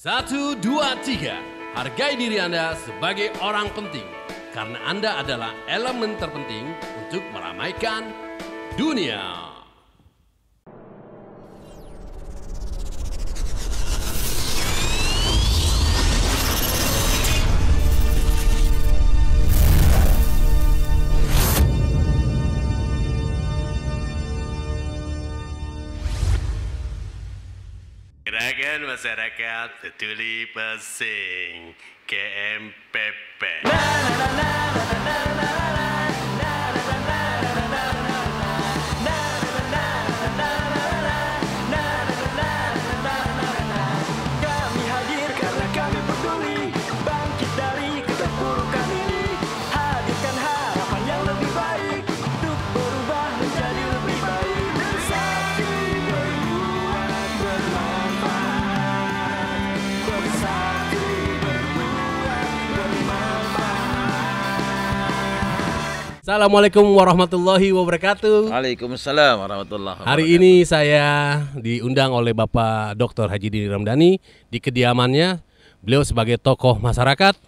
Satu, dua, tiga. Hargai diri Anda sebagai orang penting. Karena Anda adalah elemen terpenting untuk meramaikan dunia. Gerakan Masyarakat Peduli Pesing GMPP. Kami hadir karena kami peduli, bangkit dari keterpurukan ini, hadirkan harapan yang lebih baik, untuk berubah menjadi lebih baik. Bersatu berbuat bermanfaat, bersatu berbuat bermanfaat. Assalamualaikum warahmatullahi wabarakatuh. Waalaikumsalam warahmatullahi wabarakatuh. Hari ini saya diundang oleh Bapak Dr. Haji Didi Ramdhani di kediamannya. Beliau sebagai tokoh masyarakat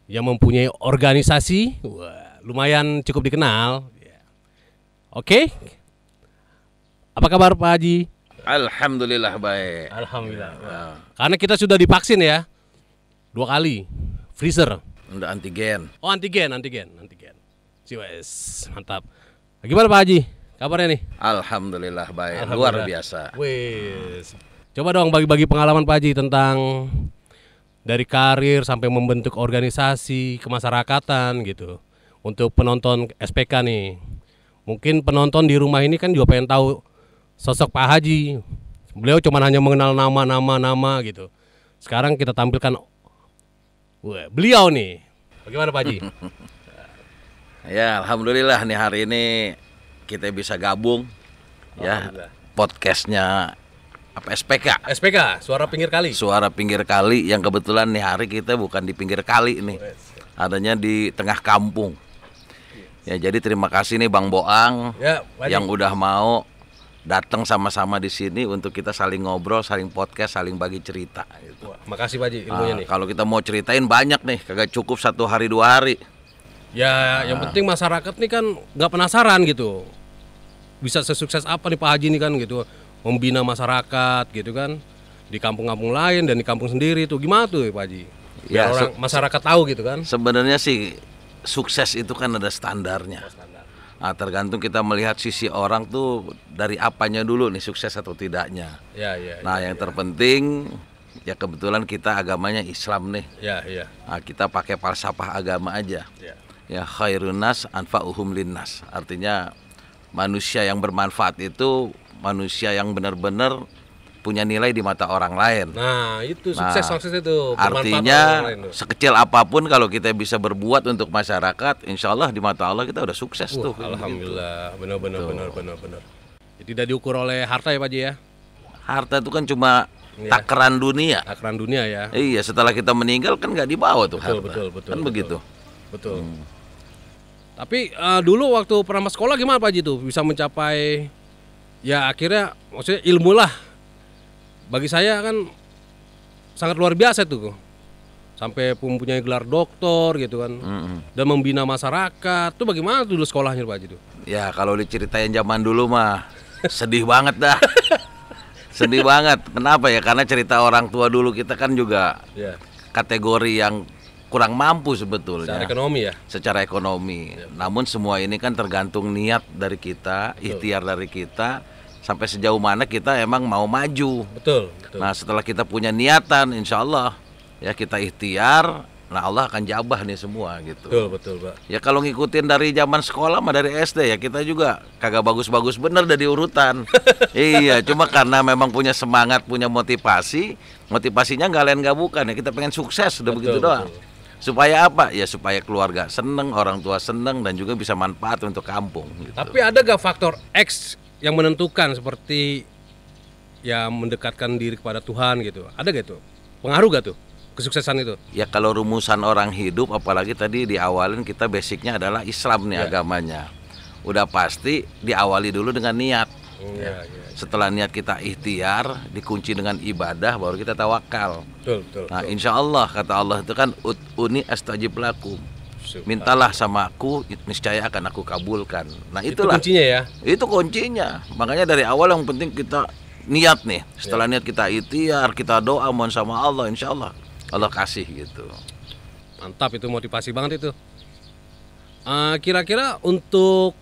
yang mempunyai organisasi, lumayan cukup dikenal. Oke, apa kabar Pak Haji? Alhamdulillah baik. Alhamdulillah. Karena kita sudah divaksin ya, 2 kali, freezer. Udah antigen. Oh antigen. Wes, mantap. Gimana Pak Haji? Kabarnya nih? Alhamdulillah baik. Alhamdulillah. Luar biasa. Wes. Coba dong bagi-bagi pengalaman Pak Haji tentang dari karir sampai membentuk organisasi kemasyarakatan gitu. Untuk penonton SPK nih. Mungkin penonton di rumah ini kan juga pengen tahu sosok Pak Haji. Beliau cuma hanya mengenal nama gitu. Sekarang kita tampilkan beliau nih. Bagaimana Pak Haji? Ya alhamdulillah nih hari ini kita bisa gabung ya podcastnya apa SPK. Suara Pinggir Kali. Suara Pinggir Kali yang kebetulan nih hari kita bukan di pinggir kali nih. Adanya di tengah kampung. Ya jadi terima kasih nih Bang Boang Ya, Pak Haji. yang udah mau datang sama-sama di sini untuk kita saling ngobrol, saling podcast, saling bagi cerita gitu. Wah, makasih Pak Haji ilmunya nih. Kalau kita mau ceritain banyak nih, kagak cukup 1 hari 2 hari. Ya, yang penting masyarakat nih kan nggak penasaran gitu. Bisa sesukses apa nih Pak Haji nih kan gitu, membina masyarakat gitu kan di kampung-kampung lain dan di kampung sendiri tuh gimana tuh Pak Haji? Biar Ya, orang masyarakat tahu gitu kan. Sebenarnya sih sukses itu kan ada standarnya. Nah, tergantung kita melihat sisi orang tuh dari apanya dulu nih sukses atau tidaknya. Ya. Nah, yang terpenting ya kebetulan kita agamanya Islam nih. Ya. Nah, kita pakai falsafah agama aja. Ya khairun nas anfa'uhum linnas. Artinya manusia yang bermanfaat itu manusia yang benar-benar punya nilai di mata orang lain. Nah, itu sukses itu. Bermanfaat Artinya orang lain tuh. sekecil apapun kalau kita bisa berbuat untuk masyarakat, insya Allah di mata Allah kita udah sukses tuh. Alhamdulillah, benar. Jadi tidak diukur oleh harta ya Pak Haji ya? Harta itu kan cuma takaran dunia. Takaran dunia ya. Iya, setelah kita meninggal kan nggak dibawa tuh harta. Betul. Kan begitu. Betul. Tapi dulu waktu pernah sekolah gimana Pak Haji tuh bisa mencapai ya akhirnya maksudnya ilmu lah. Bagi saya kan sangat luar biasa tuh. Sampai mempunyai gelar doktor gitu kan. Dan membina masyarakat. Tuh bagaimana tuh dulu sekolahnya Pak Haji tuh? Ya kalau diceritain zaman dulu mah sedih banget dah. Sedih banget. Kenapa ya? Karena cerita orang tua dulu kita kan juga kategori yang kurang mampu sebetulnya. Secara ekonomi ya? Secara ekonomi. Namun semua ini kan tergantung niat dari kita, ikhtiar dari kita, sampai sejauh mana kita emang mau maju. Betul. Nah setelah kita punya niatan, insya Allah ya kita ikhtiar, nah Allah akan jabah nih semua gitu. Betul Pak. Ya kalau ngikutin dari zaman sekolah mah dari SD ya kita juga kagak bagus-bagus bener dari urutan. Iya, cuma karena memang punya semangat, punya motivasinya nggak lain nggak bukan ya kita pengen sukses udah begitu doang. Supaya apa? Ya supaya keluarga seneng, orang tua seneng dan juga bisa manfaat untuk kampung gitu. Tapi ada gak faktor X yang menentukan seperti ya mendekatkan diri kepada Tuhan gitu? Ada gak itu? Pengaruh gak tuh kesuksesan itu? Ya kalau rumusan orang hidup, apalagi tadi diawalin kita basicnya adalah Islam nih agamanya. Udah pasti diawali dulu dengan niat. Iya, iya. Setelah niat kita ikhtiar, dikunci dengan ibadah, baru kita tawakal. Betul, betul. Nah, insya Allah kata Allah itu kan ud'uni astajib lakum. Subhan- Mintalah sama aku, niscaya akan aku kabulkan. Nah, Itu itulah. kuncinya ya. Itu kuncinya. Makanya dari awal yang penting kita niat nih. Setelah niat kita ikhtiar, kita doa mohon sama Allah, insya Allah Allah kasih gitu. Mantap, itu motivasi banget itu. Kira-kira untuk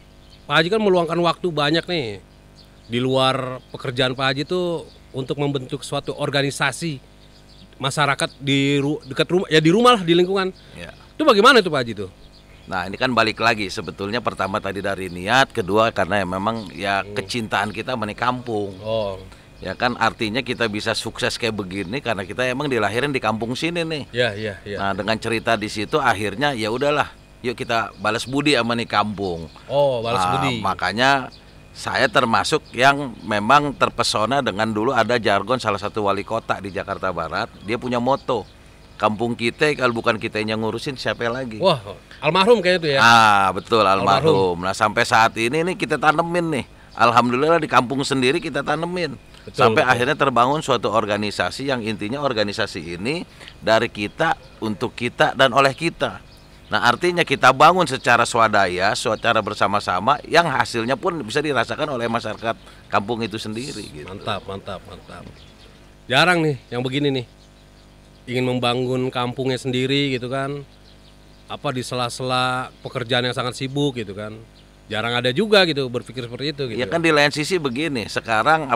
Pak Haji kan meluangkan waktu banyak nih di luar pekerjaan Pak Haji itu untuk membentuk suatu organisasi masyarakat dekat rumah, ya di rumah lah, di lingkungan. Ya. Itu bagaimana itu Pak Haji tuh? Nah, ini kan balik lagi sebetulnya pertama tadi dari niat, kedua karena ya memang ya kecintaan kita menik kampung. Oh, Ya kan artinya kita bisa sukses kayak begini karena kita emang dilahirin di kampung sini nih. ya, ya, ya. Nah, dengan cerita di situ akhirnya ya udahlah, yuk kita balas budi sama nih kampung. Oh, balas budi. Makanya saya termasuk yang memang terpesona dengan dulu ada jargon salah satu wali kota di Jakarta Barat. Dia punya moto, kampung kita kalau bukan kita yang ngurusin siapa lagi. Wah, almarhum kayaknya tuh ya. Betul almarhum. Nah, sampai saat ini nih kita tanemin nih. Alhamdulillah di kampung sendiri kita tanemin. Betul, Sampai betul. akhirnya terbangun suatu organisasi yang intinya organisasi ini dari kita, untuk kita, dan oleh kita. Nah, artinya kita bangun secara swadaya, secara bersama-sama, yang hasilnya pun bisa dirasakan oleh masyarakat kampung itu sendiri gitu. Mantap, mantap, mantap. Jarang nih yang begini nih. Ingin membangun kampungnya sendiri gitu kan. Apa di sela-sela pekerjaan yang sangat sibuk gitu kan. Jarang ada juga gitu berpikir seperti itu gitu. Ya kan di lain sisi begini, sekarang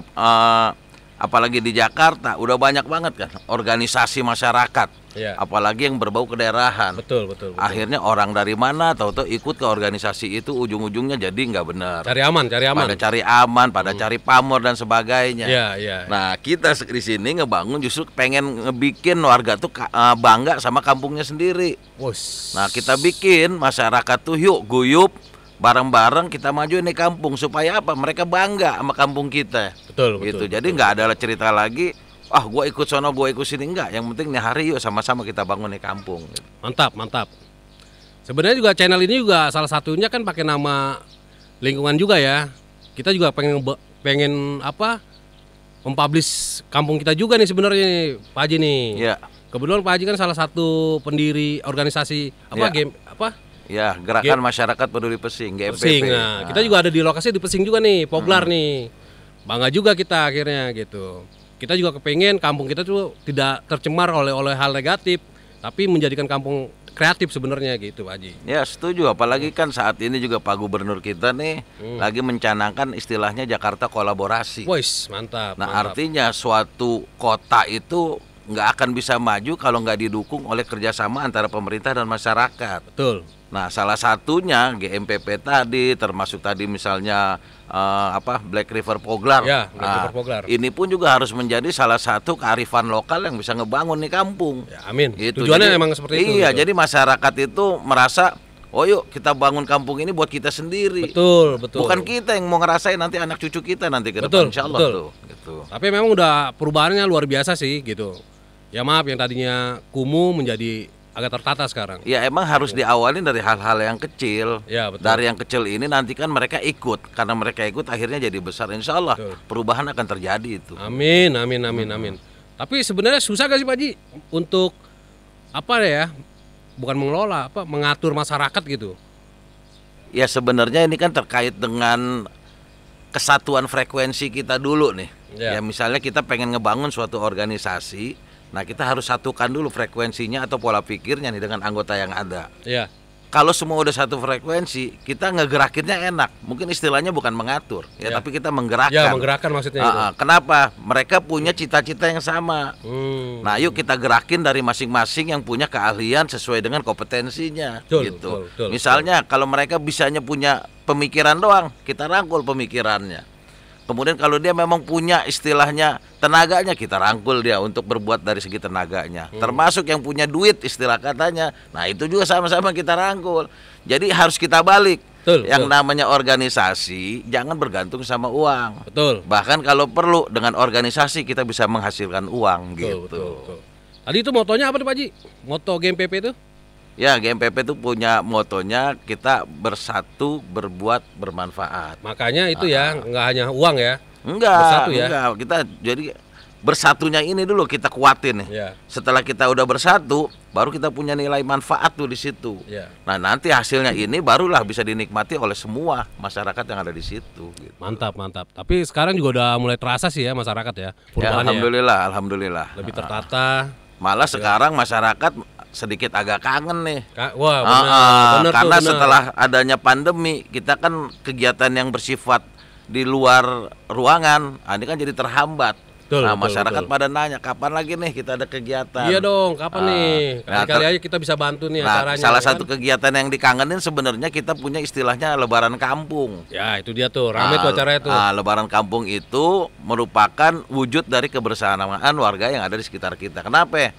apalagi di Jakarta udah banyak banget kan organisasi masyarakat. Ya. Apalagi yang berbau kedaerahan. Betul, betul, betul. Akhirnya orang dari mana tahu-tahu ikut ke organisasi itu, ujung-ujungnya jadi nggak benar. Cari aman, cari aman. Pada cari aman, pada cari pamor dan sebagainya. Iya, iya. Nah, kita di sini ngebangun justru pengen ngebikin warga tuh bangga sama kampungnya sendiri. Wos. Nah, kita bikin masyarakat tuh yuk guyup bareng-bareng kita maju nih kampung supaya apa? Mereka bangga sama kampung kita. Betul, Gitu. betul. Jadi nggak ada cerita lagi, gue ikut sono, gue ikut sini, enggak. Yang penting nih hari yuk sama-sama kita bangun nih kampung. Gitu. Mantap, mantap. Sebenarnya juga channel ini juga salah satunya kan pakai nama lingkungan juga ya. Kita juga pengen apa? Mempublish kampung kita juga nih sebenarnya nih, Pak Haji nih. Ya, Kebetulan Pak Haji kan salah satu pendiri organisasi apa Ya. game apa? ya gerakan masyarakat peduli Pesing, GMPP. Pesing. Nah, kita juga ada di lokasi di Pesing juga nih, Poglar nih. Bangga juga kita akhirnya gitu. Kita juga kepengen kampung kita tuh tidak tercemar oleh hal negatif, tapi menjadikan kampung kreatif sebenarnya gitu, Pak Haji. Ya setuju, apalagi kan saat ini juga Pak Gubernur kita nih lagi mencanangkan istilahnya Jakarta kolaborasi. Wis, mantap. Nah, mantap. artinya suatu kota itu nggak akan bisa maju kalau nggak didukung oleh kerjasama antara pemerintah dan masyarakat. Betul. Nah, salah satunya GMPP tadi, termasuk tadi misalnya Black River Poglar. Ya, Black River Poglar. Ini pun juga harus menjadi salah satu kearifan lokal yang bisa ngebangun nih kampung. Ya, amin. Gitu. Tujuannya Jadi- emang seperti itu. Iya, gitu. jadi masyarakat itu merasa, oh yuk kita bangun kampung ini buat kita sendiri. Betul, betul. Bukan kita yang mau ngerasain, nanti anak cucu kita nanti ke Betul, depan, insya Allah betul. tuh. Gitu. Tapi memang udah perubahannya luar biasa sih gitu. Ya maaf yang tadinya kumuh menjadi agak tertata sekarang. Ya emang harus diawalin dari hal-hal yang kecil. Ya, betul. Dari yang kecil ini nanti kan mereka ikut, karena mereka ikut akhirnya jadi besar. Insya Allah Betul. perubahan akan terjadi itu. Amin, amin, amin, amin. Tapi sebenarnya susah gak sih Pak Haji untuk apa ya? Bukan mengelola, apa mengatur masyarakat gitu. Ya sebenarnya ini kan terkait dengan kesatuan frekuensi kita dulu nih. Ya. Ya misalnya kita pengen ngebangun suatu organisasi. Nah, kita harus satukan dulu frekuensinya atau pola pikirnya nih dengan anggota yang ada. Iya. Kalau semua udah satu frekuensi, kita ngegerakinnya enak. Mungkin istilahnya bukan mengatur, ya, Ya. tapi kita menggerakkan. Ya, menggerakkan maksudnya itu. Kenapa? Mereka punya cita-cita yang sama. Hmm. Nah, yuk kita gerakin dari masing-masing yang punya keahlian sesuai dengan kompetensinya. Betul, gitu. betul, Misalnya, kalau mereka bisanya punya pemikiran doang, kita rangkul pemikirannya. Kemudian kalau dia memang punya istilahnya tenaganya, kita rangkul dia untuk berbuat dari segi tenaganya. Termasuk yang punya duit istilah katanya. Nah, itu juga sama-sama kita rangkul. Jadi harus kita balik. Betul, Yang betul. namanya organisasi jangan bergantung sama uang. Betul. Bahkan kalau perlu dengan organisasi kita bisa menghasilkan uang Betul, gitu. betul, betul. Tadi itu motonya apa tuh Pak Haji? Moto GMPP itu? Ya, GMPP itu punya motonya kita bersatu berbuat bermanfaat. Makanya itu ya, nggak hanya uang ya. Enggak, Bersatu ya? enggak. Kita jadi bersatunya ini dulu kita kuatin nih. Ya. Setelah kita udah bersatu, baru kita punya nilai manfaat tuh di situ. Ya. Nah, nanti hasilnya ini barulah bisa dinikmati oleh semua masyarakat yang ada di situ. Gitu. Mantap, mantap. Tapi sekarang juga udah mulai terasa sih ya masyarakat ya. Ya, Perubahannya ya. alhamdulillah, alhamdulillah. Lebih tertata. Malah sekarang masyarakat sedikit agak kangen nih. Wah, benar Karena tuh, benar. setelah adanya pandemi, kita kan kegiatan yang bersifat di luar ruangan, ini kan jadi terhambat. Betul, nah, betul, masyarakat betul. pada nanya kapan lagi nih kita ada kegiatan. Iya dong, kapan nih? Nah, Kali-kali aja kita bisa bantu nih Nah, acaranya. salah ya satu kan? kegiatan yang dikangenin sebenarnya kita punya istilahnya Lebaran Kampung. Ya, itu dia tuh. Rame tuh acaranya tuh. Lebaran Kampung itu merupakan wujud dari kebersamaan warga yang ada di sekitar kita. Kenapa?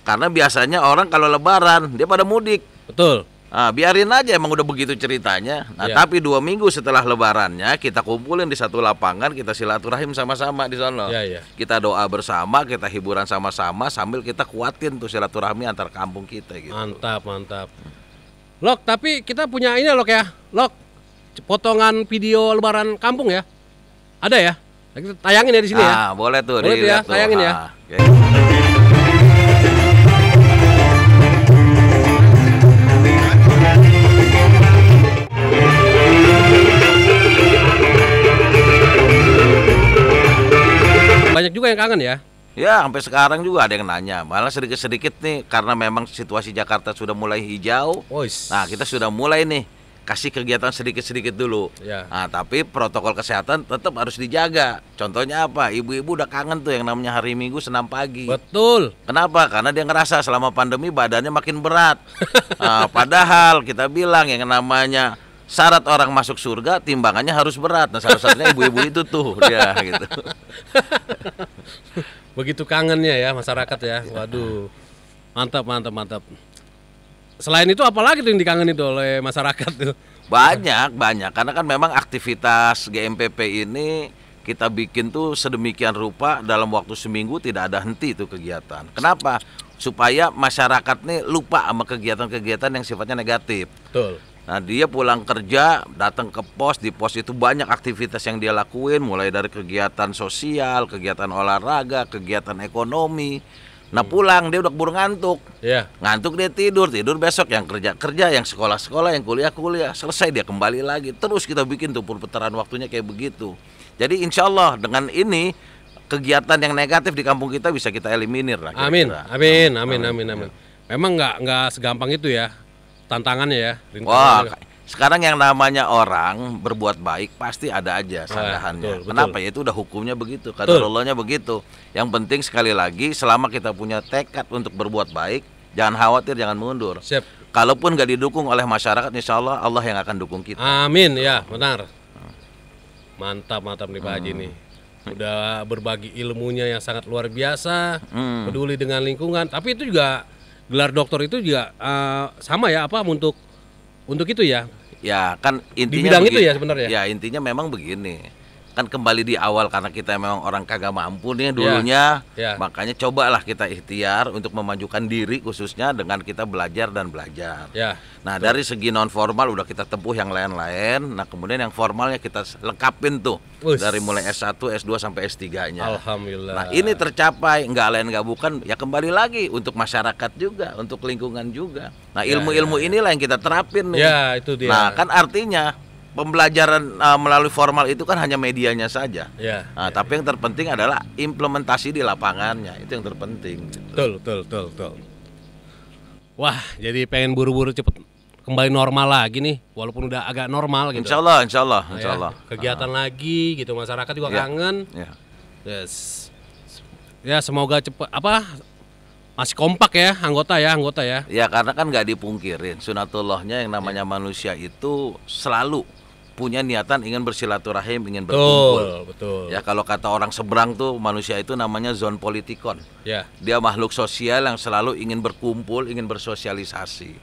Karena biasanya orang kalau Lebaran dia pada mudik. Betul. Biarin aja emang udah begitu ceritanya. Nah, Iya. tapi 2 minggu setelah Lebarannya kita kumpulin di satu lapangan, kita silaturahim sama-sama di sana. Iya, iya. Kita doa bersama, kita hiburan sama-sama sambil kita kuatin tuh silaturahmi antar kampung kita gitu. Mantap, mantap. Lok, tapi kita punya ini Lok ya. Lok, potongan video Lebaran kampung ya. Ada ya? Nah, kita tayangin ya di sini ya. Boleh tuh Boleh tuh ya, dilihat tuh. tayangin ya. Oke. Banyak juga yang kangen ya. Ya, sampai sekarang juga ada yang nanya. Malah sedikit-sedikit nih karena memang situasi Jakarta sudah mulai hijau. Ois. Nah, kita sudah mulai nih kasih kegiatan sedikit-sedikit dulu. Ya. Nah, tapi protokol kesehatan tetap harus dijaga. Contohnya apa? Ibu-ibu udah kangen tuh yang namanya hari Minggu senam pagi. Betul. Kenapa? Karena dia ngerasa selama pandemi badannya makin berat. Padahal kita bilang yang namanya syarat orang masuk surga timbangannya harus berat. Nah, salah satunya ibu-ibu itu tuh dia gitu. Begitu kangennya ya masyarakat ya. Waduh. Mantap, mantap, mantap. Selain itu apalagi tuh yang dikangenin tuh oleh masyarakat tuh? Banyak karena kan memang aktivitas GMPP ini kita bikin tuh sedemikian rupa dalam waktu seminggu tidak ada henti tuh kegiatan. Kenapa? Supaya masyarakat nih lupa sama kegiatan-kegiatan yang sifatnya negatif. Betul. Nah, dia pulang kerja, datang ke pos, di pos itu banyak aktivitas yang dia lakuin, mulai dari kegiatan sosial, kegiatan olahraga, kegiatan ekonomi. Nah, pulang dia udah keburu ngantuk. Ya. Ngantuk dia tidur besok, yang kerja, yang sekolah, yang kuliah, selesai dia kembali lagi. Terus kita bikin tuh perputaran waktunya kayak begitu. Jadi insya Allah dengan ini kegiatan yang negatif di kampung kita bisa kita eliminir lah. Amin. kira-kira. Amin. Memang nggak segampang itu ya tantangannya ya. Wah, rintangannya. sekarang yang namanya orang berbuat baik pasti ada aja sanggahannya. betul. Kenapa? Ya itu udah hukumnya begitu, qadarullah-nya begitu. Yang penting sekali lagi selama kita punya tekad untuk berbuat baik, jangan khawatir, jangan mundur. Siap. Kalaupun gak didukung oleh masyarakat, insya Allah Allah yang akan dukung kita. Amin ya, benar. Mantap nih Pak Haji nih. Udah berbagi ilmunya yang sangat luar biasa, peduli dengan lingkungan. Tapi itu juga gelar doktor itu juga sama ya apa untuk itu ya. Ya kan intinya Di bidang itu begini. ya sebenarnya? Ya intinya memang begini. Kan kembali di awal karena kita memang orang kagak mampu nih dulunya. Ya. Makanya cobalah kita ikhtiar untuk memajukan diri khususnya dengan kita belajar dan belajar. Ya. Nah, dari segi non formal udah kita tempuh yang lain-lain. Nah, kemudian yang formalnya kita lengkapin tuh. Wus. Dari mulai S1, S2 sampai S3-nya. Alhamdulillah. Nah, ini tercapai, nggak lain nggak bukan, ya kembali lagi untuk masyarakat juga, untuk lingkungan juga. Nah, ilmu-ilmu inilah yang kita terapin nih. Ya, itu dia. Nah, kan artinya pembelajaran melalui formal itu kan hanya medianya saja. Ya. Nah, tapi yang terpenting adalah implementasi di lapangannya, itu yang terpenting. Betul. Wah, jadi pengen buru-buru cepet kembali normal lagi nih, walaupun udah agak normal gitu. Insya Allah, insya Allah, Nah, insya ya, Allah. kegiatan lagi gitu, masyarakat juga Ya. kangen. Ya. Yes. Ya semoga cepet masih kompak ya anggota ya. Ya karena kan nggak dipungkirin sunatullahnya yang namanya manusia itu selalu punya niatan ingin bersilaturahim, ingin berkumpul. Betul. Ya kalau kata orang seberang tuh manusia itu namanya zon politikon. Ya. Dia makhluk sosial yang selalu ingin berkumpul, ingin bersosialisasi.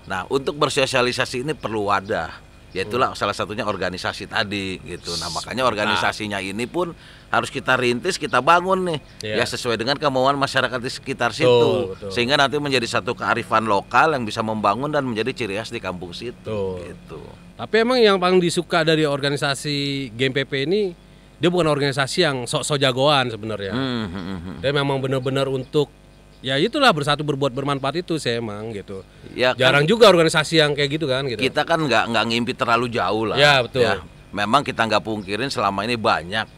Nah untuk bersosialisasi ini perlu wadah, Ya itulah salah satunya organisasi tadi gitu. Nah, makanya organisasinya ini pun harus kita rintis, kita bangun nih. Ya sesuai dengan kemauan masyarakat di sekitar situ. Betul. Sehingga nanti menjadi satu kearifan lokal yang bisa membangun dan menjadi ciri khas di kampung situ gitu. Tapi emang yang paling disuka dari organisasi GMPP ini, dia bukan organisasi yang sok-sok jagoan sebenarnya. Dia memang benar-benar untuk ya itulah bersatu berbuat bermanfaat itu sih emang gitu. Ya, jarang juga organisasi yang kayak gitu kan gitu. Kita kan nggak ngimpi terlalu jauh lah. Ya betul. Ya. Memang kita nggak pungkirin selama ini banyak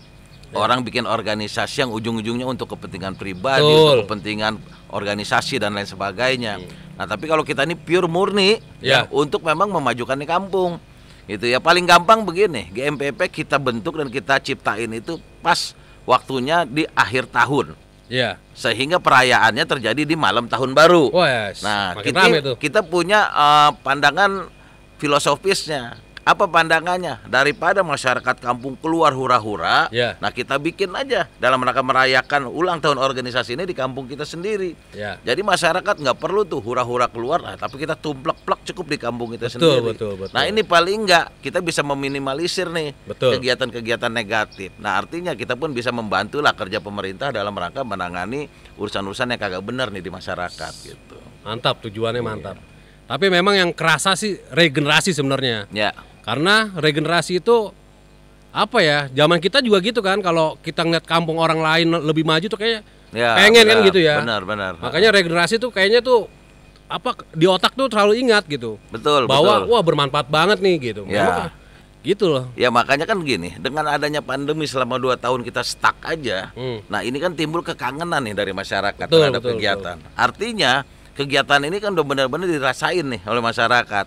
orang bikin organisasi yang ujung-ujungnya untuk kepentingan pribadi, untuk kepentingan organisasi dan lain sebagainya. Nah tapi kalau kita ini pure murni ya untuk memang memajukan di kampung. Itu ya paling gampang begini, GMPP kita bentuk dan kita ciptain itu pas waktunya di akhir tahun. Ya. Sehingga perayaannya terjadi di malam tahun baru. Nah, kita punya pandangan filosofisnya. Apa pandangannya? Daripada masyarakat kampung keluar hura-hura, nah kita bikin aja dalam rangka merayakan ulang tahun organisasi ini di kampung kita sendiri. Jadi masyarakat nggak perlu tuh hura-hura keluar, tapi kita tumplek-plek cukup di kampung kita sendiri. Betul. Nah ini paling nggak kita bisa meminimalisir nih kegiatan-kegiatan negatif. Nah artinya kita pun bisa membantu lah kerja pemerintah dalam rangka menangani urusan-urusan yang kagak benar nih di masyarakat gitu. Mantap, tujuannya mantap. Tapi memang yang kerasa sih regenerasi sebenarnya. Ya. Karena regenerasi itu apa ya? Zaman kita juga gitu kan. Kalau kita ngeliat kampung orang lain lebih maju tuh kayak pengen kan gitu ya. Benar. Makanya regenerasi tuh kayaknya tuh apa di otak tuh terlalu ingat gitu. Betul. Bahwa wah bermanfaat banget nih gitu. Ya. Gitu loh. Ya makanya kan gini, dengan adanya pandemi selama 2 tahun kita stuck aja. Nah ini kan timbul kekangenan nih dari masyarakat terhadap kegiatan. Artinya kegiatan ini kan udah benar-benar dirasain nih oleh masyarakat.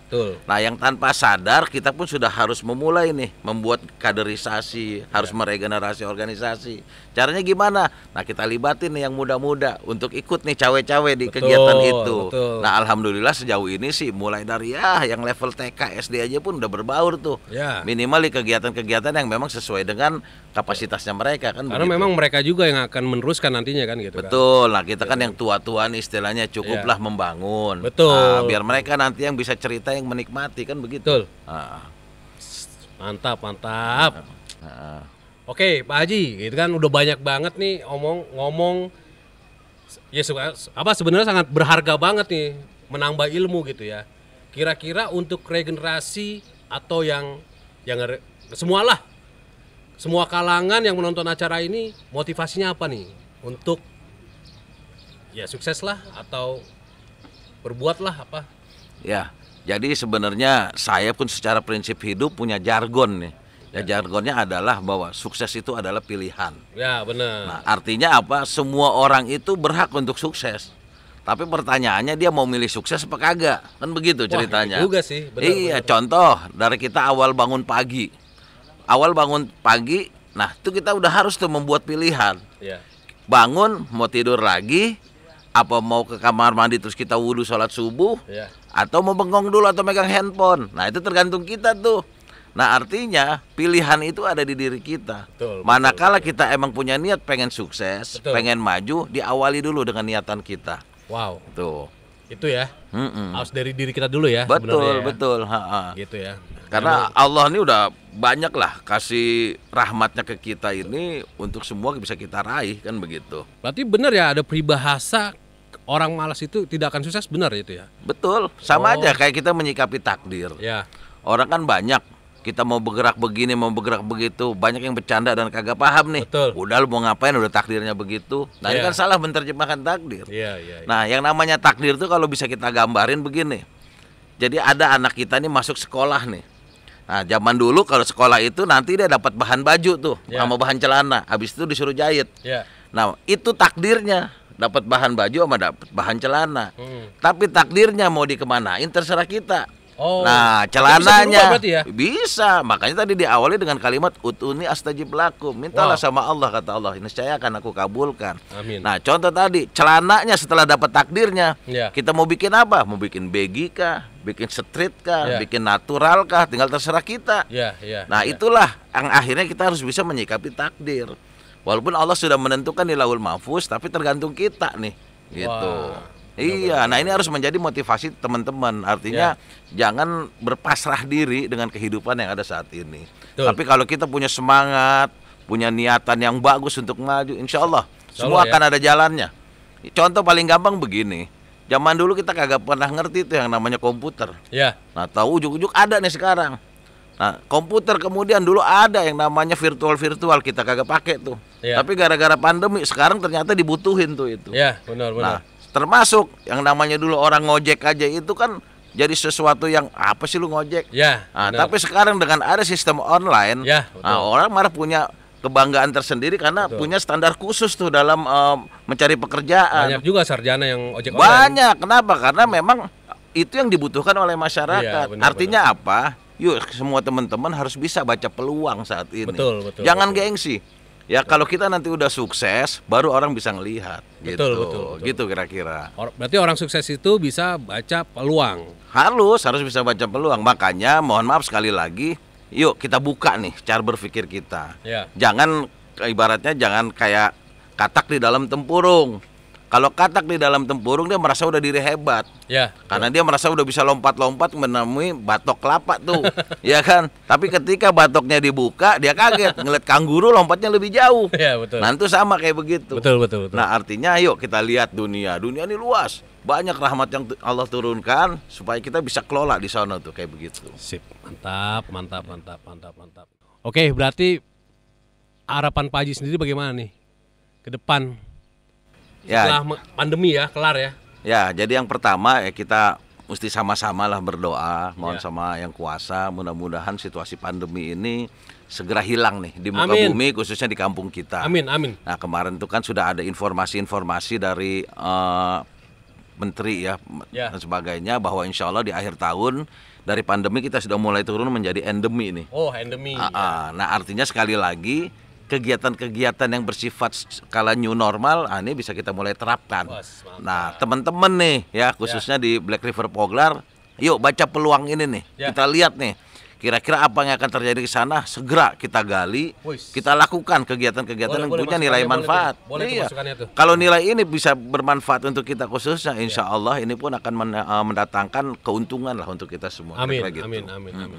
Nah yang tanpa sadar kita pun sudah harus memulai nih membuat kaderisasi, harus meregenerasi organisasi. Caranya gimana? Nah kita libatin nih yang muda-muda untuk ikut nih cawe-cawe di kegiatan itu. Nah alhamdulillah sejauh ini sih mulai dari yang level TK SD aja pun udah berbaur tuh. Minimal di kegiatan-kegiatan yang memang sesuai dengan kapasitasnya mereka kan. Karena memang mereka juga yang akan meneruskan nantinya kan gitu. Betul. Nah kita kan yang tua-tua nih istilahnya cukuplah membangun. Biar mereka nanti yang bisa cerita yang menikmati kan begitu. Mantap. Oke Pak Haji, gitu kan udah banyak banget nih ngomong ya sebenarnya sangat berharga banget nih menambah ilmu gitu ya. Kira-kira untuk regenerasi atau yang semualah semua kalangan yang menonton acara ini motivasinya apa nih untuk ya sukses lah atau berbuatlah apa? Ya, jadi sebenarnya saya pun secara prinsip hidup punya jargon nih. Jargonnya adalah bahwa sukses itu adalah pilihan. Ya benar. Nah artinya apa? Semua orang itu berhak untuk sukses. Tapi pertanyaannya dia mau milih sukses apa kagak? Kan begitu ceritanya. Wah, juga sih. Benar. Contoh dari kita awal bangun pagi. Nah itu kita udah harus tuh membuat pilihan. Bangun mau tidur lagi, apa mau ke kamar mandi terus kita wudhu sholat subuh, atau mau bengong dulu atau megang handphone. Nah itu tergantung kita tuh. Nah artinya pilihan itu ada di diri kita. Manakala kita emang punya niat pengen sukses, pengen maju, diawali dulu dengan niatan kita. Wow. Tuh. Itu ya. Harus dari diri kita dulu ya. Betul. Gitu ya. Karena Allah ini udah banyak lah kasih rahmatnya ke kita ini untuk semua bisa kita raih kan begitu. Berarti benar ya ada peribahasa orang malas itu tidak akan sukses, benar itu ya? Betul. Sama aja kayak kita menyikapi takdir. Orang kan banyak. Kita mau bergerak begini, mau bergerak begitu, banyak yang bercanda dan kagak paham nih. Udah lu mau ngapain, udah takdirnya begitu. Nah ini kan salah menerjemahkan takdir. Nah yang namanya takdir tuh kalau bisa kita gambarin begini. Jadi ada anak kita nih masuk sekolah nih. Nah zaman dulu kalau sekolah itu nanti dia dapat bahan baju tuh, sama bahan celana. Habis itu disuruh jahit. Nah itu takdirnya, dapat bahan baju sama dapat bahan celana. Tapi takdirnya mau dikemanain terserah kita. Nah celananya bisa, makanya tadi diawali dengan kalimat utuni astajib lakum, mintalah sama Allah, kata Allah, niscaya akan aku kabulkan. Nah contoh tadi celananya setelah dapat takdirnya, kita mau bikin apa? Mau bikin baggy kah, bikin street kah, bikin natural kah, tinggal terserah kita. Nah itulah yang akhirnya kita harus bisa menyikapi takdir. Walaupun Allah sudah menentukan di Lauhul Mahfuz, tapi tergantung kita nih gitu. Iya, nah ini harus menjadi motivasi teman-teman. Artinya jangan berpasrah diri dengan kehidupan yang ada saat ini. Betul. Tapi kalau kita punya semangat, punya niatan yang bagus untuk maju, insya Allah semua akan ada jalannya. Contoh paling gampang begini, zaman dulu kita kagak pernah ngerti tuh yang namanya komputer. Ya. Nah, tahu ujuk-ujuk ada nih sekarang. Nah, komputer kemudian dulu ada yang namanya virtual kita kagak pakai tuh. Ya. Tapi gara-gara pandemi sekarang ternyata dibutuhin tuh itu. Ya, benar. Nah, termasuk yang namanya dulu orang ngojek aja itu kan jadi sesuatu yang apa sih lu ngojek? Ya. Nah, benar. tapi sekarang dengan ada sistem online, Ya, betul. nah, orang malah punya kebanggaan tersendiri karena Betul. punya standar khusus tuh dalam mencari pekerjaan. Banyak juga sarjana yang ojek online. Banyak. Kenapa? Karena memang itu yang dibutuhkan oleh masyarakat. Iya, benar, Artinya apa? Yuk, semua teman-teman harus bisa baca peluang saat ini. Betul, Jangan betul. gengsi. Ya kalau kita nanti udah sukses, baru orang bisa ngelihat. Betul, gitu. betul. Gitu kira-kira. Berarti orang sukses itu bisa baca peluang. Harus bisa baca peluang. Makanya mohon maaf sekali lagi, yuk kita buka nih cara berpikir kita. Ya. Jangan ibaratnya jangan kayak katak di dalam tempurung. Kalau katak di dalam tempurung dia merasa udah diri hebat. Ya. Karena dia merasa udah bisa lompat-lompat menemui batok kelapa tuh. Ya kan? Tapi ketika batoknya dibuka, dia kaget ngeliat kanguru lompatnya lebih jauh. Ya, betul. Nah, itu sama kayak begitu. Betul. Nah, artinya yuk kita lihat dunia. Dunia ini luas. Banyak rahmat yang Allah turunkan supaya kita bisa kelola di sana tuh kayak begitu. Sip. Mantap. Oke, berarti harapan Pak Haji sendiri bagaimana nih ke depan Ya, setelah pandemi ya, kelar ya? ya, jadi yang pertama ya kita mesti sama-sama lah berdoa, mohon Ya. sama yang kuasa, mudah-mudahan situasi pandemi ini segera hilang nih di muka Amin. bumi, khususnya di kampung kita. Amin. Nah, kemarin itu kan sudah ada informasi-informasi dari menteri ya, Ya. dan sebagainya bahwa insya Allah di akhir tahun dari pandemi kita sudah mulai turun menjadi endemi nih. Oh, endemi. Nah, artinya sekali lagi kegiatan-kegiatan yang bersifat skala new normal, ini bisa kita mulai terapkan. Bos, mantap. Nah, teman-teman nih ya, khususnya di Black River Poglar, yuk baca peluang ini nih. Ya. Kita lihat nih, kira-kira apa yang akan terjadi di sana, segera kita gali, Wis. kita lakukan kegiatan-kegiatan yang punya nilai manfaat. Boleh tuh Iya. masukannya tuh. Kalau nilai ini bisa bermanfaat untuk kita khususnya, insya Allah ini pun akan mendatangkan keuntungan lah untuk kita semua. Amin. Kira-kira gitu. Amin.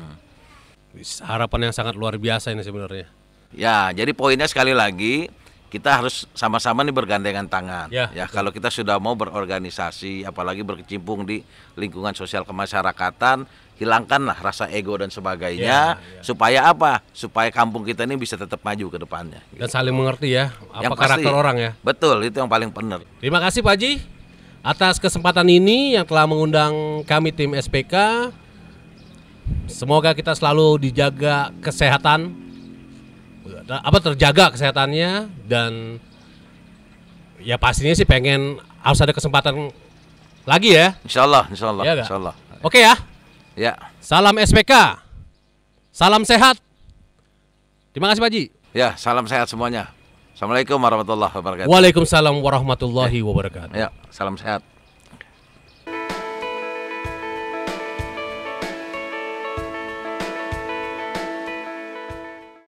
Wis, harapan yang sangat luar biasa ini sebenarnya. Ya, jadi poinnya sekali lagi kita harus sama-sama nih bergandengan tangan. Ya, Kalau kita sudah mau berorganisasi, apalagi berkecimpung di lingkungan sosial kemasyarakatan, hilangkanlah rasa ego dan sebagainya, supaya apa? Supaya kampung kita ini bisa tetap maju ke depannya. Dan saling mengerti ya, apa Yang pasti. karakter orang ya. Betul, itu yang paling benar. Terima kasih Pak Haji atas kesempatan ini yang telah mengundang kami tim SPK. Semoga kita selalu dijaga kesehatan, terjaga kesehatannya, dan ya pastinya sih pengen harus ada kesempatan lagi ya. Insya Allah, Iya nggak? insya Allah. Oke ya, Ya, salam SPK, salam sehat. Terima kasih Pak Haji. ya, salam sehat semuanya. Assalamualaikum warahmatullahi wabarakatuh. Waalaikumsalam warahmatullahi wabarakatuh. Ya, salam sehat.